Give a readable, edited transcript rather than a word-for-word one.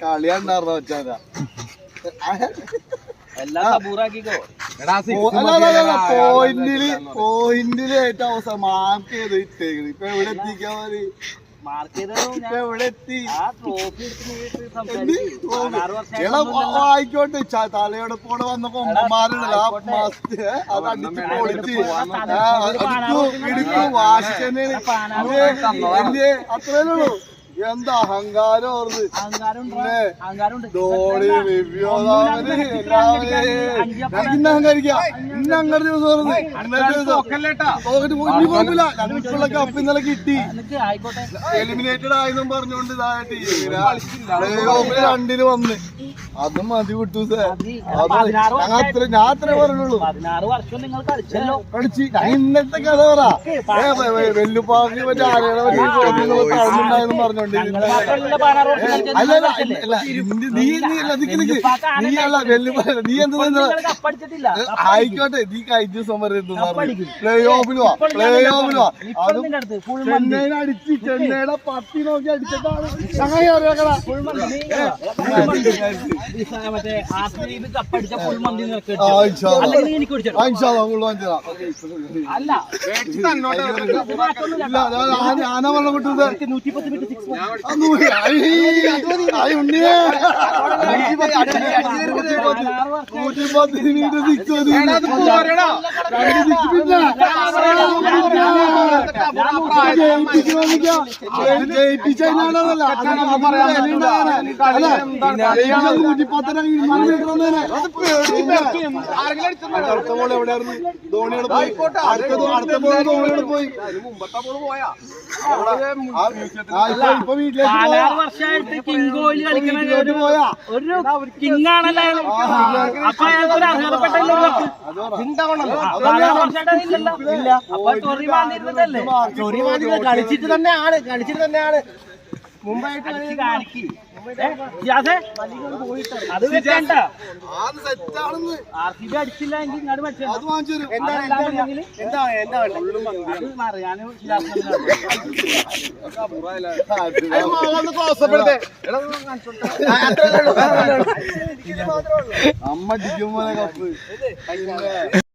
കളിയാണ്ടാർന്നോ വെച്ചാ പോയിന്റില് ഏറ്റവും അവസാനം മാർക്ക് ചെയ്ത് ഇട്ടേക്കണ്. ഇപ്പൊ എവിടെ എത്തിക്കാൻ മതി? ആയിക്കോട്ടെ. തലയോടെ പോണ വന്ന കൊമ്പന്മാരുണ്ടല്ലോ ആ മാസത്തെ അത് അടിച്ച് പൊളിച്ച് ഇടിക്കും വാശിക്കന്നെ. അത്രേ ഉള്ളൂ. എന്താ അഹങ്കാരം ധോണി കപ്പ് ഇന്നലെ കിട്ടി. എലിമിനേറ്റഡ് ആയെന്നും പറഞ്ഞോണ്ട് രണ്ടിന് വന്ന് അത് മതി വിട്ടു. ഞാൻ അത്രേ പറഞ്ഞുള്ളൂ. കളിച്ച് ഇന്നത്തെ കഥ പറ. വെല്ലുപ്പാക്കി മറ്റേ ആരെയും പറഞ്ഞോണ്ട് ആയിക്കോട്ടെ. നീ കഴിഞ്ഞ ദിവസം പറയുന്നത് പ്ലേ ഓഫിൽ വാ, പ്ലേ ഓഫിൽ വാ. അത് ചെന്നൈനെ അടിച്ച് ചെന്നൈയുടെ പത്തി നോക്കി അടിച്ചിട്ടാണ് ഞാനാ വെള്ളം കിട്ടുന്നത്. 110 എവിടെയായിരുന്നു? ധോണിയോട് പോയി. അടുത്ത ബോൾ ധോണിയോട് പോയി. മുമ്പത്തെ ബോൾ പോയാ ഇപ്പൊ വീട്ടിലേക്ക് വർഷമായിട്ട് കിങ് കോഹ്ലി കളിക്കുന്ന ഒരു കിങ് ആണല്ലോ. അപ്പൊ അയാൾക്ക് അർഹതപ്പെട്ടല്ലോ. കളിച്ചിട്ട് തന്നെയാണ് മുമ്പായിട്ട് കാണിക്ക്. അത് വെച്ചേണ്ട RCB അടിച്ചില്ല എങ്കിൽ ഇങ്ങോട്ട് അമ്മ അടിക്കുമ്പോ കപ്പ്